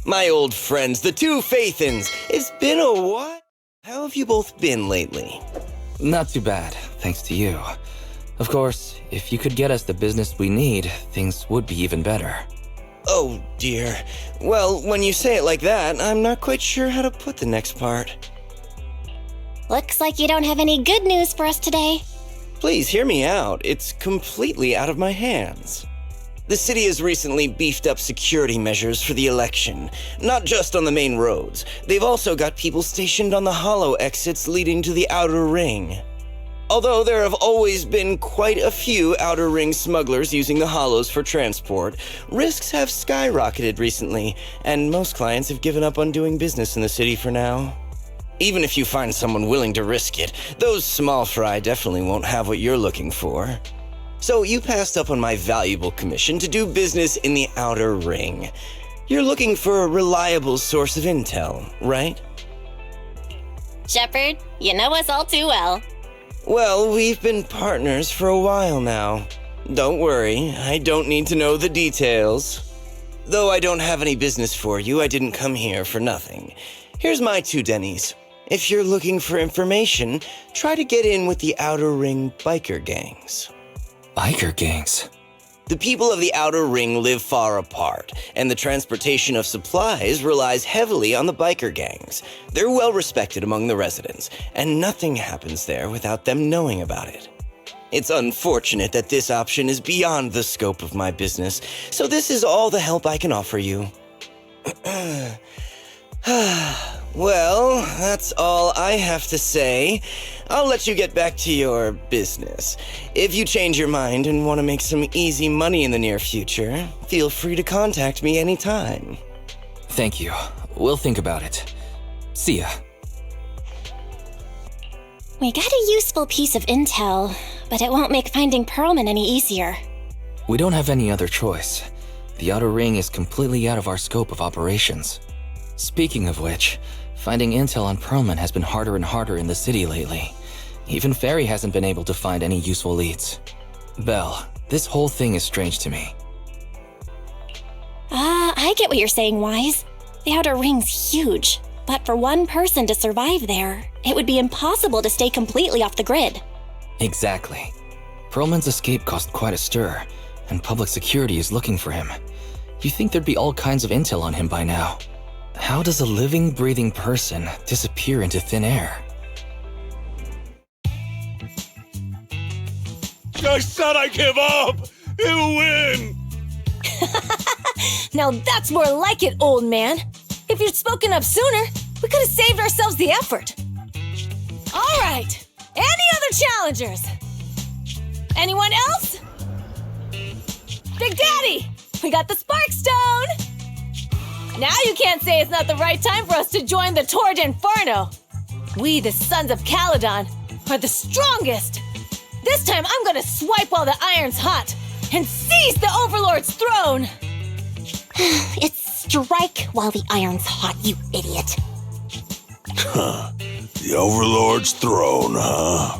My old friends, the two Faithins. It's been a while. How have you both been lately? Not too bad, thanks to you. Of course, if you could get us the business we need, things would be even better. Oh, dear. Well, when you say it like that, I'm not quite sure how to put the next part. Looks like you don't have any good news for us today. Please hear me out. It's completely out of my hands. The city has recently beefed up security measures for the election, not just on the main roads. They've also got people stationed on the hollow exits leading to the outer ring. Although there have always been quite a few outer ring smugglers using the hollows for transport, risks have skyrocketed recently, and most clients have given up on doing business in the city for now. Even if you find someone willing to risk it, those small fry definitely won't have what you're looking for. So you passed up on my valuable commission to do business in the outer ring. You're looking for a reliable source of intel, right? Shepard, you know us all too well. Well, we've been partners for a while now. Don't worry, I don't need to know the details. Though I don't have any business for you, I didn't come here for nothing. Here's my 2 dennies. If you're looking for information, try to get in with the outer ring biker gangs. Biker gangs? The people of the outer ring live far apart, and the transportation of supplies relies heavily on the biker gangs. They're well respected among the residents, and nothing happens there without them knowing about it. It's unfortunate that this option is beyond the scope of my business, so this is all the help I can offer you. Well, that's all I have to say. I'll let you get back to your business. If you change your mind and want to make some easy money in the near future, feel free to contact me anytime. Thank you. We'll think about it. See ya. We got a useful piece of intel, but it won't make finding Perlman any easier. We don't have any other choice. The outer ring is completely out of our scope of operations. Speaking of which, finding intel on Perlman has been harder and harder in the city lately. Even Ferry hasn't been able to find any useful leads. Belle, this whole thing is strange to me. I get what you're saying, Wise. The outer ring's huge, but for one person to survive there, it would be impossible to stay completely off the grid. Exactly. Perlman's escape caused quite a stir, and public security is looking for him. You'd think there'd be all kinds of intel on him by now. How does a living, breathing person disappear into thin air? I said I give up! He'll win! Now that's more like it, old man. If you'd spoken up sooner, we could have saved ourselves the effort. All right, any other challengers? Anyone else? Big Daddy, we got the Spark Stone! Now you can't say it's not the right time for us to join the Torrid Inferno. We, the Sons of Calydon, are the strongest. This time I'm gonna swipe while the iron's hot and seize the Overlord's throne. It's strike while the iron's hot, you idiot. The Overlord's throne, huh?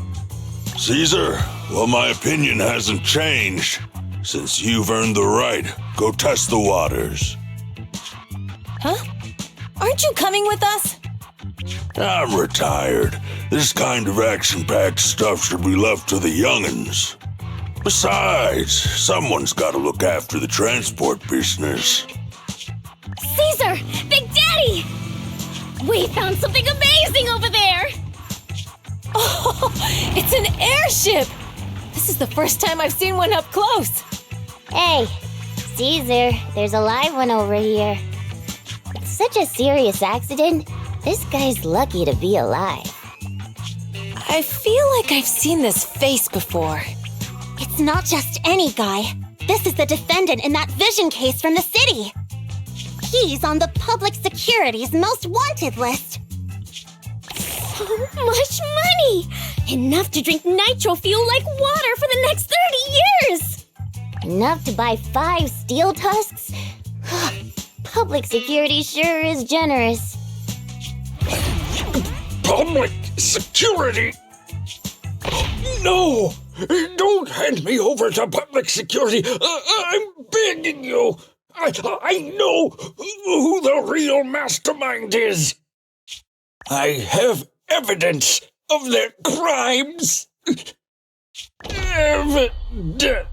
Caesar, well, my opinion hasn't changed. Since you've earned the right, go test the waters. Huh? Aren't you coming with us? I'm retired. This kind of action-packed stuff should be left to the young'uns. Besides, someone's got to look after the transport business. Caesar! Big Daddy! We found something amazing over there! Oh, it's an airship! This is the first time I've seen one up close. Hey, Caesar, there's a live one over here. It's such a serious accident. This guy's lucky to be alive. I feel like I've seen this face before. It's not just any guy. This is the defendant in that vision case from the city. He's on the public security's most wanted list. So much money! Enough to drink nitro fuel like water for the next 30 years! Enough to buy 5 steel tusks? Public security sure is generous. Public security? No! Don't hand me over to public security! I'm begging you! I know who the real mastermind is. I have evidence of their crimes. Evidence.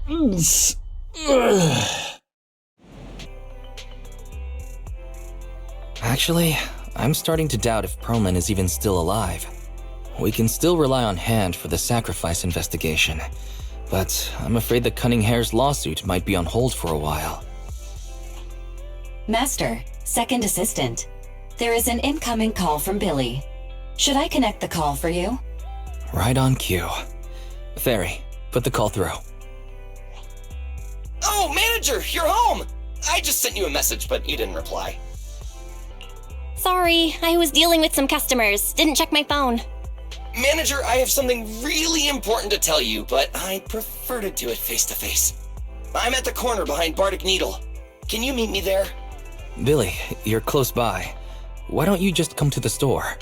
Actually, I'm starting to doubt if Perlman is even still alive. We can still rely on Hand for the sacrifice investigation, but I'm afraid the Cunning Hare's lawsuit might be on hold for a while. Master, second assistant. There is an incoming call from Billy. Should I connect the call for you? Right on cue. Fairy, put the call through. Oh, manager, you're home! I just sent you a message, but you didn't reply. Sorry, I was dealing with some customers. Didn't check my phone. Manager, I have something really important to tell you, but I'd prefer to do it face-to-face. I'm at the corner behind Bardic Needle. Can you meet me there? Billy, you're close by. Why don't you just come to the store?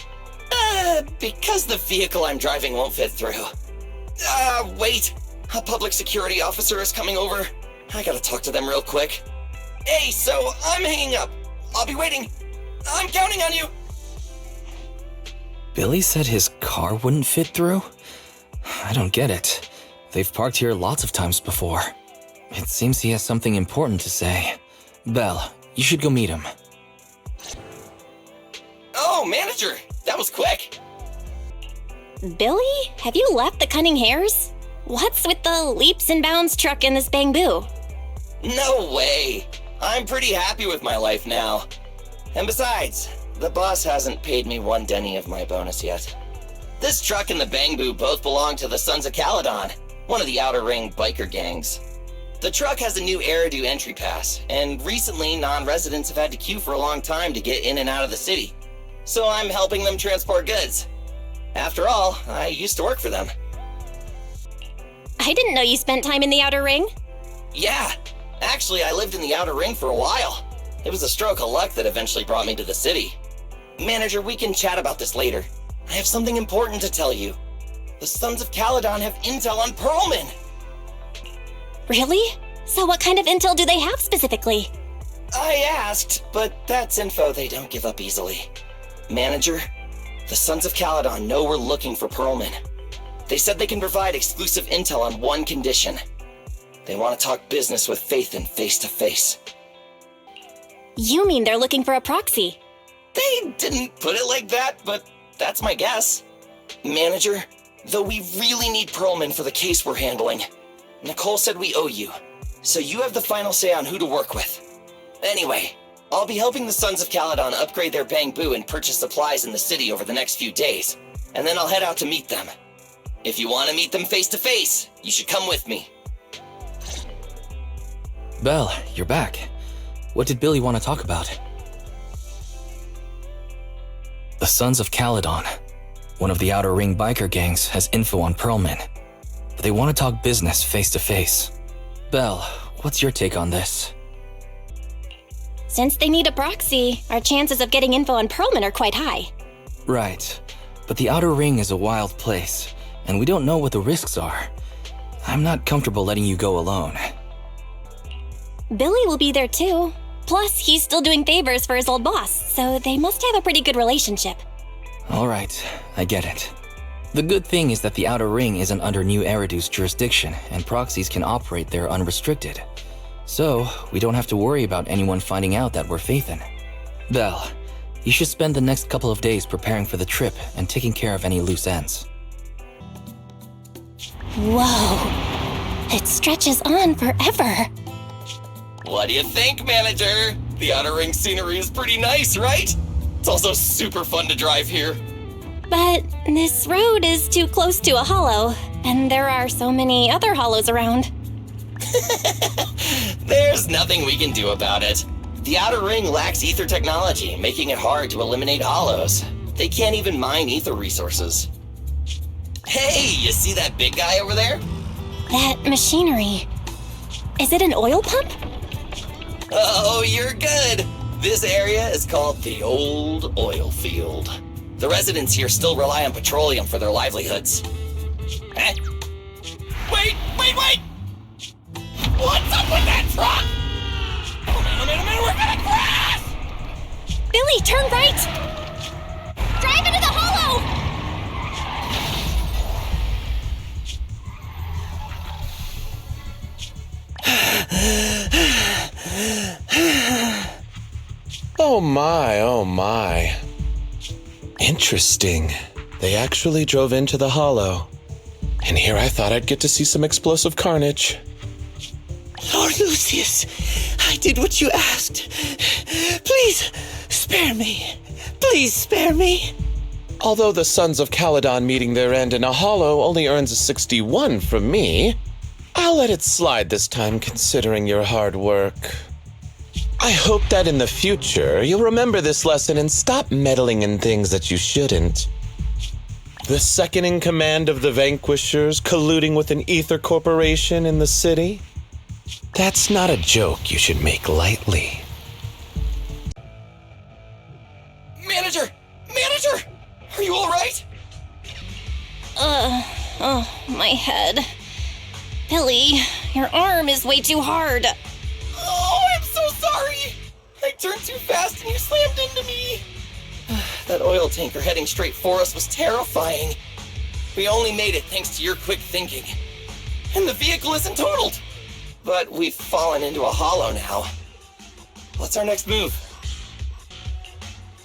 Because the vehicle I'm driving won't fit through. Wait. A public security officer is coming over. I gotta talk to them real quick. Hey, so I'm hanging up. I'll be waiting. I'm counting on you. Billy said his car wouldn't fit through? I don't get it. They've parked here lots of times before. It seems he has something important to say. Belle, you should go meet him. Oh, manager, that was quick. Billy, have you left the Cunning Hares? What's with the leaps and bounds truck in this bamboo? No way. I'm pretty happy with my life now. And besides, the boss hasn't paid me 1 denny of my bonus yet. This truck and the Bangbu both belong to the Sons of Calydon, one of the Outer Ring biker gangs. The truck has a new Eridu entry pass, and recently non-residents have had to queue for a long time to get in and out of the city. So I'm helping them transport goods. After all, I used to work for them. I didn't know you spent time in the Outer Ring. Yeah, actually I lived in the Outer Ring for a while. It was a stroke of luck that eventually brought me to the city. Manager, we can chat about this later. I have something important to tell you. The Sons of Calydon have intel on Perlman. Really? So what kind of intel do they have specifically? I asked, but that's info they don't give up easily. Manager, the Sons of Calydon know we're looking for Perlman. They said they can provide exclusive intel on one condition. They want to talk business with Phaethon face-to-face. You mean they're looking for a proxy? They didn't put it like that, but that's my guess. Manager, though we really need Perlman for the case we're handling, Nicole said we owe you, so you have the final say on who to work with. Anyway, I'll be helping the Sons of Calydon upgrade their Bangbu and purchase supplies in the city over the next few days, and then I'll head out to meet them. If you want to meet them face-to-face, you should come with me. Belle, you're back. What did Billy want to talk about? The Sons of Calydon, one of the Outer Ring biker gangs, has info on Perlman. But they want to talk business face-to-face. Belle, what's your take on this? Since they need a proxy, our chances of getting info on Perlman are quite high. Right, but the Outer Ring is a wild place, and we don't know what the risks are. I'm not comfortable letting you go alone. Billy will be there too. Plus, he's still doing favors for his old boss, so they must have a pretty good relationship. All right, I get it. The good thing is that the Outer Ring isn't under New Eridu's jurisdiction, and proxies can operate there unrestricted. So, we don't have to worry about anyone finding out that we're Phaethon. Belle, you should spend the next couple of days preparing for the trip and taking care of any loose ends. Whoa, it stretches on forever. What do you think, Manager? The Outer Ring scenery is pretty nice, right? It's also super fun to drive here. But this road is too close to a hollow, and there are so many other hollows around. There's nothing we can do about it. The Outer Ring lacks ether technology, making it hard to eliminate hollows. They can't even mine ether resources. Hey, you see that big guy over there? That machinery. Is it an oil pump? Oh, you're good. This area is called the Old Oil Field. The residents here still rely on petroleum for their livelihoods. Eh? Wait! What's up with that truck? Oh man, we're gonna crash! Billy, turn right! Drive into the hollow! Oh my, oh my. Interesting. They actually drove into the hollow. And here I thought I'd get to see some explosive carnage. Lord Lucius, I did what you asked. Please, spare me. Please spare me. Although the Sons of Calydon meeting their end in a hollow only earns a 61 from me, I'll let it slide this time considering your hard work. I hope that in the future you'll remember this lesson and stop meddling in things that you shouldn't. The second in command of the Vanquishers colluding with an ether corporation in the city? That's not a joke you should make lightly. Manager! Manager! Are you alright? My head. Billy, your arm is way too hard. Oh, I'm so sorry! I turned too fast and you slammed into me! That oil tanker heading straight for us was terrifying. We only made it thanks to your quick thinking. And the vehicle isn't totaled! But we've fallen into a hollow now. What's our next move?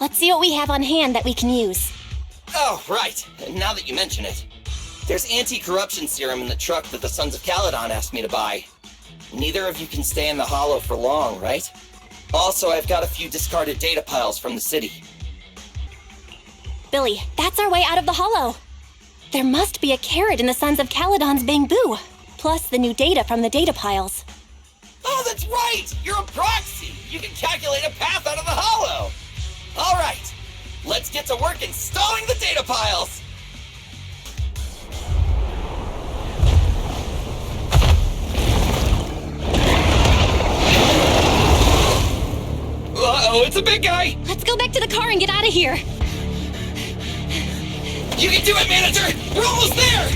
Let's see what we have on hand that we can use. Oh, right. Now that you mention it. There's anti-corruption serum in the truck that the Sons of Calydon asked me to buy. Neither of you can stay in the hollow for long, right? Also, I've got a few discarded data piles from the city. Billy, that's our way out of the hollow. There must be a carrot in the Sons of Calydon's bamboo, plus the new data from the data piles. Oh, that's right! You're a proxy! You can calculate a path out of the hollow! Alright, let's get to work installing the data piles! Uh-oh, it's a big guy! Let's go back to the car and get out of here. You can do it, manager! We're almost there!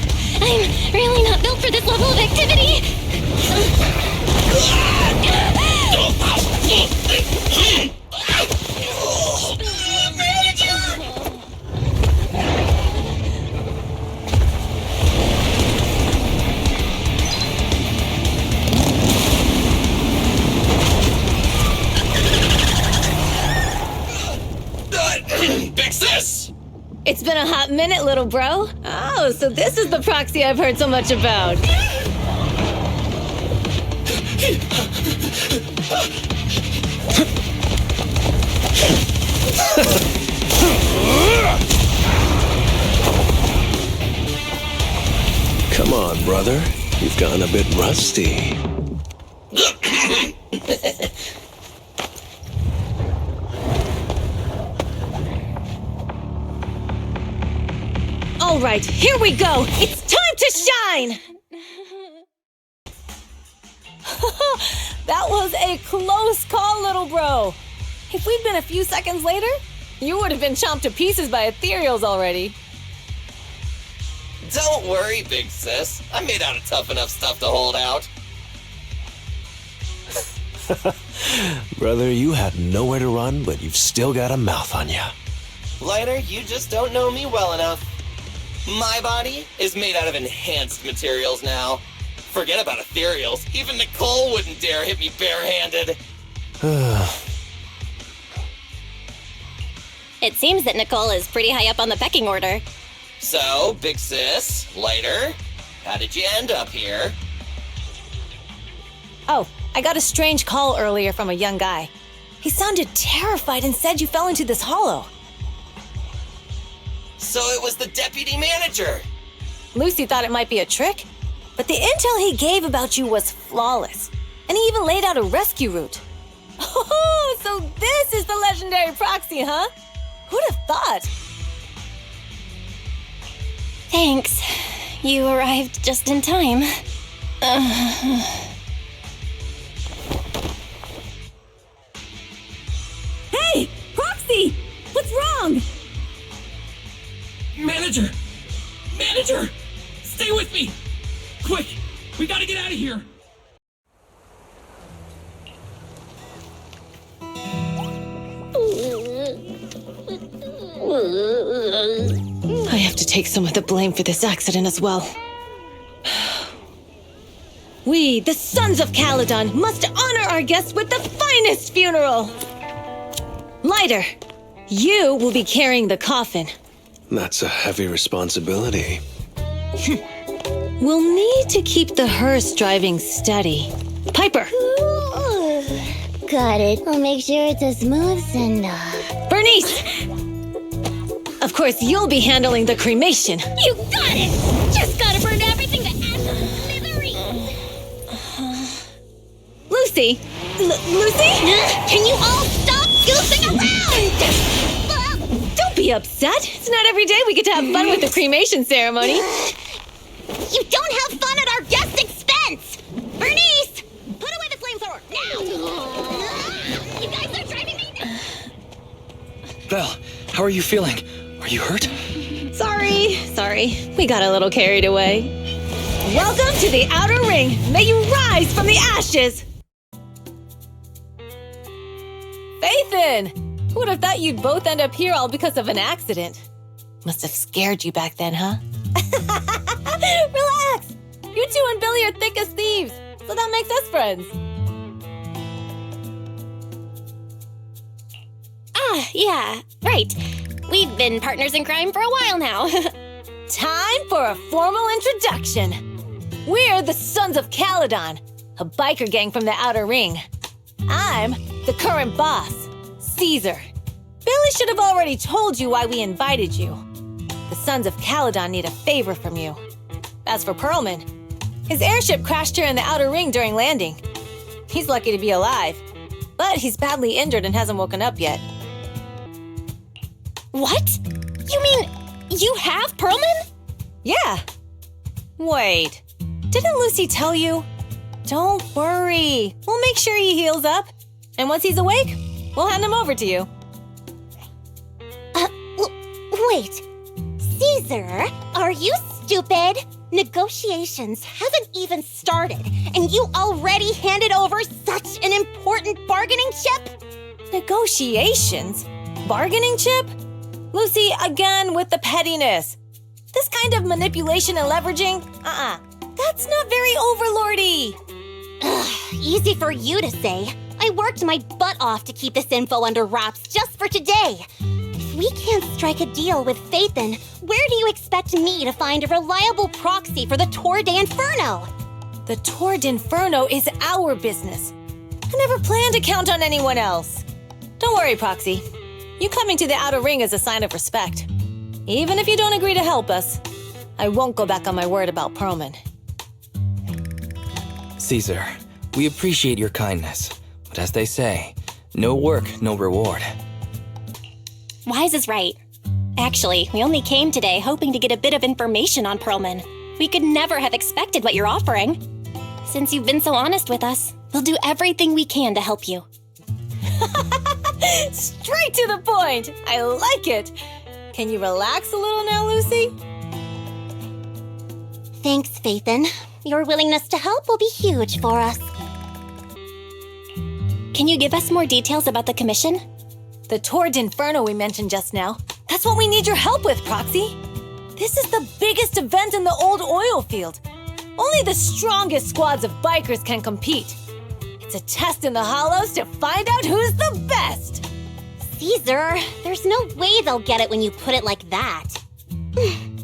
I'm really not built for this level of activity. Fix this! It's been a hot minute, little bro. Oh, so this is the proxy I've heard so much about. Come on, brother. You've gotten a bit rusty. All right, here we go. It's time to shine. That was a close call, little bro. If we'd been a few seconds later, you would have been chomped to pieces by ethereals already. Don't worry, big sis. I'm made out of tough enough stuff to hold out. Brother, you have nowhere to run, but you've still got a mouth on you. Lighter, you just don't know me well enough. My body is made out of enhanced materials now. Forget about ethereals. Even Nicole wouldn't dare hit me barehanded. It seems that Nicole is pretty high up on the pecking order. So, big sis, Lighter, how did you end up here? Oh, I got a strange call earlier from a young guy. He sounded terrified and said you fell into this hollow. So it was the deputy manager. Lucy thought it might be a trick, but the intel he gave about you was flawless. And he even laid out a rescue route. Oh, so this is the legendary proxy, huh? Who'd have thought? Thanks. You arrived just in time. Hey, Proxy! What's wrong? Manager! Manager! Stay with me! Quick! We gotta get out of here! I have to take some of the blame for this accident as well. We, the Sons of Calydon, must honor our guests with the finest funeral! Lighter, you will be carrying the coffin. That's a heavy responsibility. We'll need to keep the hearse driving steady. Piper! Got it. I'll make sure it's a smooth send-off. Bernice! Of course, you'll be handling the cremation. You got it! Just gotta burn everything to ashes and smithereens! Lucy! Lucy? Can you all stop goofing around? Don't be upset. It's not every day we get to have fun with the cremation ceremony. You don't have fun at our guest expense! Bernice! Put away the flamethrower, now! You guys are driving me nuts! Belle, how are you feeling? Are you hurt? Sorry. We got a little carried away. Welcome to the Outer Ring. May you rise from the ashes! Fathan! Who would have thought you'd both end up here all because of an accident? Must have scared you back then, huh? Relax! You two and Billy are thick as thieves, so that makes us friends. Yeah, right. We've been partners in crime for a while now. Time for a formal introduction. We're the Sons of Calydon, a biker gang from the Outer Ring. I'm the current boss, Caesar. Billy should have already told you why we invited you. The Sons of Calydon need a favor from you. As for Perlman, his airship crashed here in the Outer Ring during landing. He's lucky to be alive, but he's badly injured and hasn't woken up yet. What? You mean you have Perlman? Yeah. Wait, didn't Lucy tell you? Don't worry. We'll make sure he heals up. And once he's awake, we'll hand him over to you. Wait. Caesar, are you stupid? Negotiations haven't even started, and you already handed over such an important bargaining chip? Negotiations? Bargaining chip? Lucy, again with the pettiness. This kind of manipulation and leveraging? That's not very overlordy. Easy for you to say. I worked my butt off to keep this info under wraps just for today. If we can't strike a deal with Fathan, where do you expect me to find a reliable proxy for the Tour d'Inferno? The Tour d'Inferno is our business. I never planned to count on anyone else. Don't worry, Proxy. You coming to the Outer Ring is a sign of respect. Even if you don't agree to help us, I won't go back on my word about Perlman. Caesar, we appreciate your kindness, but as they say, no work, no reward. Wise is right. Actually, we only came today hoping to get a bit of information on Perlman. We could never have expected what you're offering. Since you've been so honest with us, we'll do everything we can to help you. Straight to the point! I like it! Can you relax a little now, Lucy? Thanks, Fathan. Your willingness to help will be huge for us. Can you give us more details about the commission? The Tour d'Inferno we mentioned just now. That's what we need your help with, Proxy. This is the biggest event in the old oil field. Only the strongest squads of bikers can compete. It's a test in the hollows to find out who's the best. Caesar, there's no way they'll get it when you put it like that.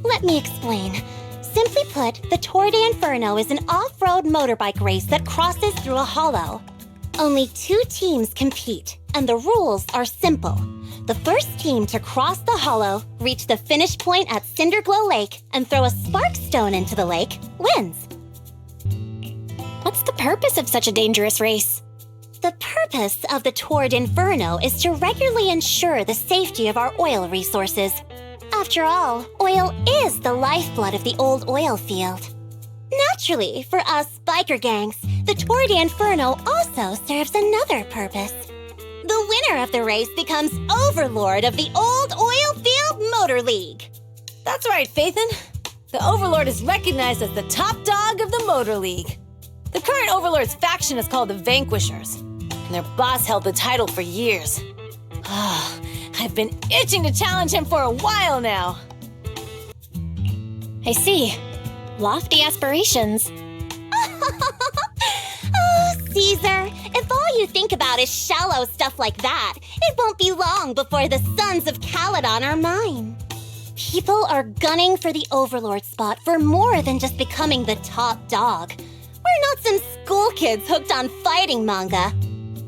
Let me explain. Simply put, the Tour d'Inferno is an off-road motorbike race that crosses through a hollow. Only 2 teams compete, and the rules are simple. The first team to cross the hollow, reach the finish point at Cinderglow Lake, and throw a spark stone into the lake wins. What's the purpose of such a dangerous race? The purpose of the Tour d'Inferno is to regularly ensure the safety of our oil resources. After all, oil is the lifeblood of the old oil field. Naturally, for us biker gangs, the Tour d'Inferno also serves another purpose. The winner of the race becomes overlord of the old oil field motor league. That's right, Fathan. The Overlord is recognized as the top dog of the Motor League. The current Overlord's faction is called the Vanquishers, and their boss held the title for years. I've been itching to challenge him for a while now. I see. Lofty aspirations. Oh, Caesar, if all you think about is shallow stuff like that, it won't be long before the sons of Calydon are mine. People are gunning for the Overlord spot for more than just becoming the top dog. We're not some school kids hooked on fighting manga.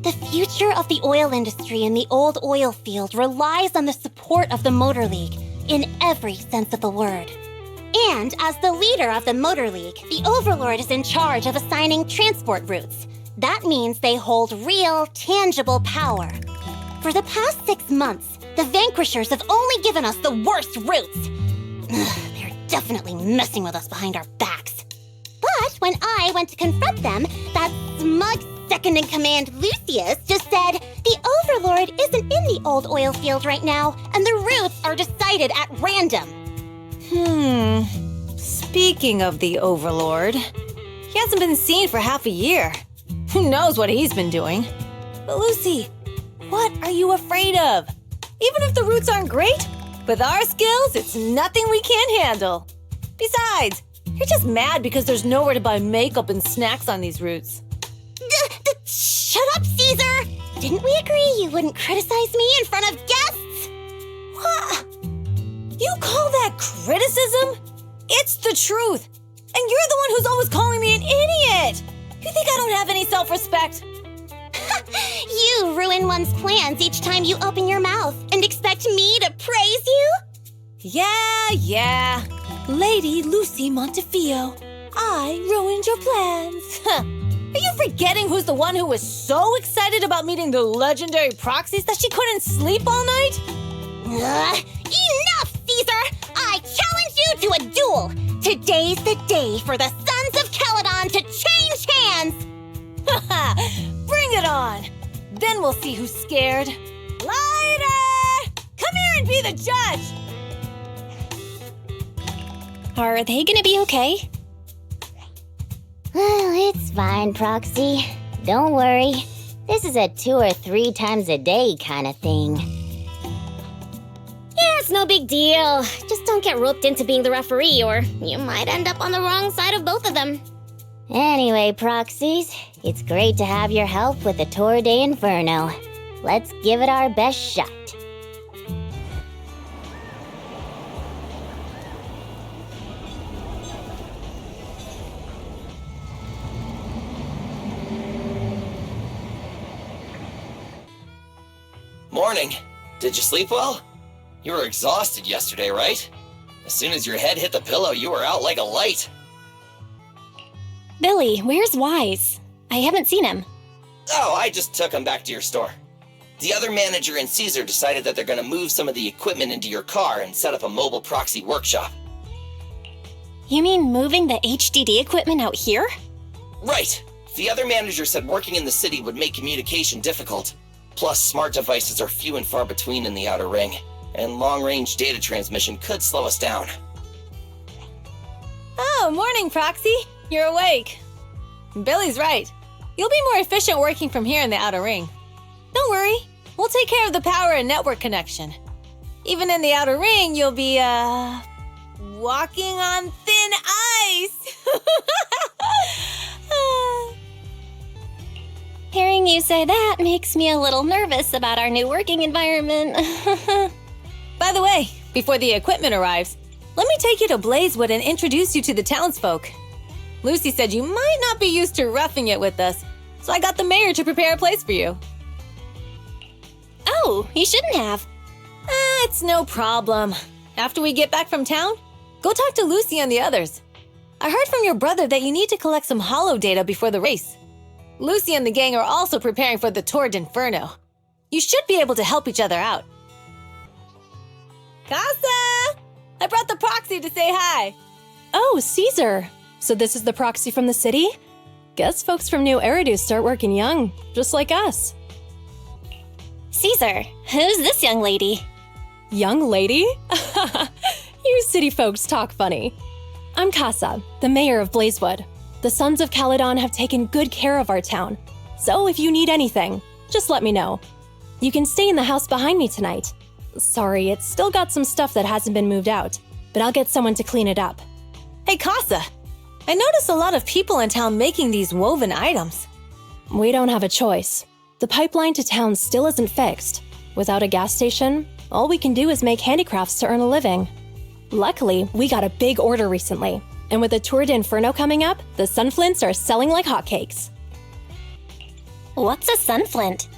The future of the oil industry in the old oil field relies on the support of the Motor League, in every sense of the word. And as the leader of the Motor League, the Overlord is in charge of assigning transport routes. That means they hold real, tangible power. For the past 6 months, the Vanquishers have only given us the worst routes. They're definitely messing with us behind our backs. But when I went to confront them, that smug second-in-command Lucius just said the Overlord isn't in the old oil field right now, and the routes are decided at random. Speaking of the Overlord, he hasn't been seen for half a year. Who knows what he's been doing? But Lucy, what are you afraid of? Even if the routes aren't great, with our skills, it's nothing we can't handle. Besides, you're just mad because there's nowhere to buy makeup and snacks on these routes. Shut up, Caesar! Didn't we agree you wouldn't criticize me in front of guests? What? You call that criticism? It's the truth. And you're the one who's always calling me an idiot. You think I don't have any self-respect? You ruin one's plans each time you open your mouth and expect me to praise you? Yeah. Lady Lucy Montefiore, I ruined your plans. Are you forgetting who's the one who was so excited about meeting the legendary proxies that she couldn't sleep all night? Enough, Caesar! I challenge you to a duel! Today's the day for the Sons of Calydon to change hands! Bring it on! Then we'll see who's scared. Lighter! Come here and be the judge! Are they gonna be okay? Well, it's fine, Proxy. Don't worry. This is a 2 or 3 times a day kind of thing. Yeah, it's no big deal. Just don't get roped into being the referee, or you might end up on the wrong side of both of them. Anyway, Proxies, it's great to have your help with the Tour de Inferno. Let's give it our best shot. Morning. Did you sleep well? You were exhausted yesterday, right? As soon as your head hit the pillow, you were out like a light. Billy, where's Wise? I haven't seen him. Oh, I just took him back to your store. The other manager and Caesar decided that they're going to move some of the equipment into your car and set up a mobile proxy workshop. You mean moving the HDD equipment out here? Right. The other manager said working in the city would make communication difficult. Plus, smart devices are few and far between in the Outer Ring, and long-range data transmission could slow us down. Oh, morning, Proxy. You're awake. Billy's right. You'll be more efficient working from here in the Outer Ring. Don't worry. We'll take care of the power and network connection. Even in the Outer Ring, you'll be, walking on thin ice. Hearing you say that makes me a little nervous about our new working environment. By the way, before the equipment arrives, let me take you to Blazewood and introduce you to the townsfolk. Lucy said you might not be used to roughing it with us, so I got the mayor to prepare a place for you. Oh, you shouldn't have. It's no problem. After we get back from town, go talk to Lucy and the others. I heard from your brother that you need to collect some holo data before the race. Lucy and the gang are also preparing for the Tour d'Inferno. You should be able to help each other out. Casa! I brought the proxy to say hi. Oh, Caesar. So this is the proxy from the city? Guess folks from New Eridu start working young, just like us. Caesar, who's this young lady? Young lady? You city folks talk funny. I'm Casa, the mayor of Blazewood. The Sons of Calydon have taken good care of our town. So if you need anything, just let me know. You can stay in the house behind me tonight. Sorry, it's still got some stuff that hasn't been moved out, but I'll get someone to clean it up. Hey, Casa, I notice a lot of people in town making these woven items. We don't have a choice. The pipeline to town still isn't fixed. Without a gas station, all we can do is make handicrafts to earn a living. Luckily, we got a big order recently, and with the Tour d'Inferno coming up, the sunflints are selling like hotcakes. What's a sunflint?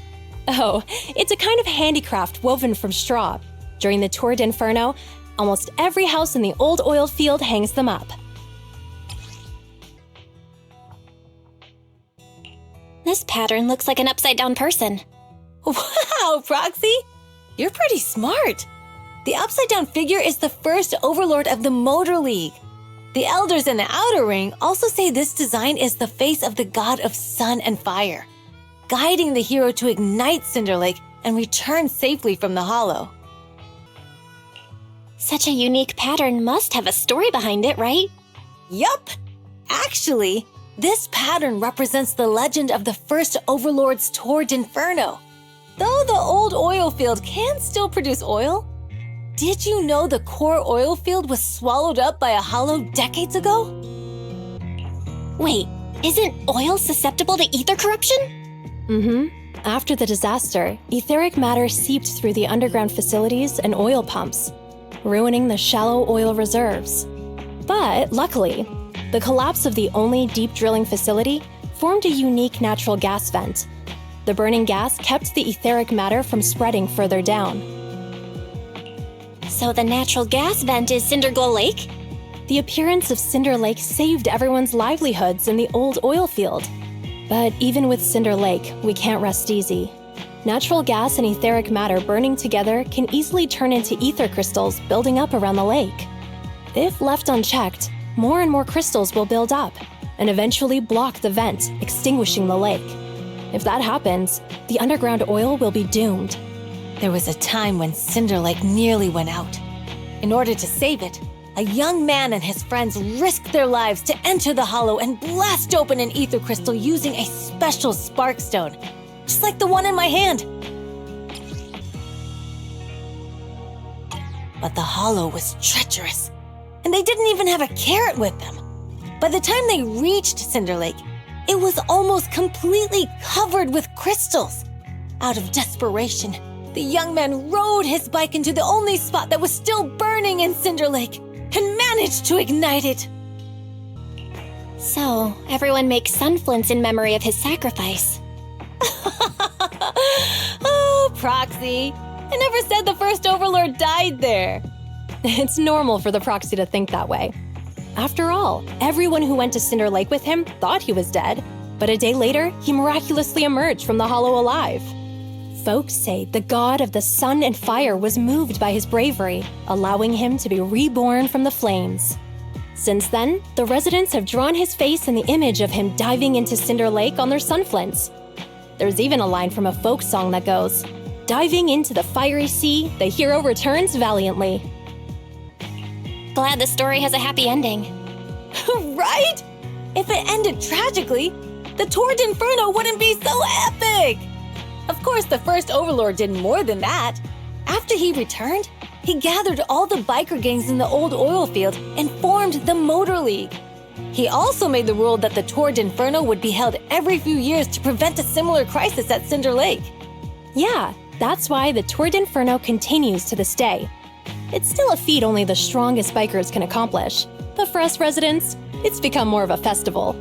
Oh, it's a kind of handicraft woven from straw. During the Tour d'Inferno, almost every house in the old oil field hangs them up. This pattern looks like an upside-down person. Wow, Proxy! You're pretty smart. The upside-down figure is the first overlord of the Motor League. The elders in the Outer Ring also say this design is the face of the god of sun and fire, guiding the hero to ignite Cinder Lake and return safely from the Hollow. Such a unique pattern must have a story behind it, right? Yup! Actually, this pattern represents the legend of the first Overlord's Tour d'Inferno. Though the old oil field can still produce oil, did you know the core oil field was swallowed up by a hollow decades ago? Wait, isn't oil susceptible to ether corruption? Mm-hmm. After the disaster, etheric matter seeped through the underground facilities and oil pumps, ruining the shallow oil reserves. But luckily, the collapse of the only deep drilling facility formed a unique natural gas vent. The burning gas kept the etheric matter from spreading further down. So the natural gas vent is Cinderglow Lake? The appearance of Cinder Lake saved everyone's livelihoods in the old oil field. But even with Cinder Lake, we can't rest easy. Natural gas and etheric matter burning together can easily turn into ether crystals building up around the lake. If left unchecked, more and more crystals will build up and eventually block the vent, extinguishing the lake. If that happens, the underground oil will be doomed. There was a time when Cinder Lake nearly went out. In order to save it, a young man and his friends risked their lives to enter the hollow and blast open an ether crystal using a special spark stone, just like the one in my hand. But the hollow was treacherous, and they didn't even have a carrot with them. By the time they reached Cinder Lake, it was almost completely covered with crystals. Out of desperation, the young man rode his bike into the only spot that was still burning in Cinder Lake and managed to ignite it. So, everyone makes sunflints in memory of his sacrifice. Oh, Proxy. I never said the first Overlord died there. It's normal for the Proxy to think that way. After all, everyone who went to Cinder Lake with him thought he was dead, but a day later, he miraculously emerged from the hollow alive. Folks say the god of the sun and fire was moved by his bravery, allowing him to be reborn from the flames. Since then, the residents have drawn his face in the image of him diving into Cinder Lake on their sunflints. There's even a line from a folk song that goes, "Diving into the fiery sea, the hero returns valiantly." Glad the story has a happy ending. Right? If it ended tragically, the Tour d'Inferno wouldn't be so epic! Of course, the first Overlord did more than that. After he returned, he gathered all the biker gangs in the old oil field and formed the Motor League. He also made the rule that the Tour d'Inferno would be held every few years to prevent a similar crisis at Cinder Lake. Yeah, that's why the Tour d'Inferno continues to this day. It's still a feat only the strongest bikers can accomplish, but for us residents, it's become more of a festival.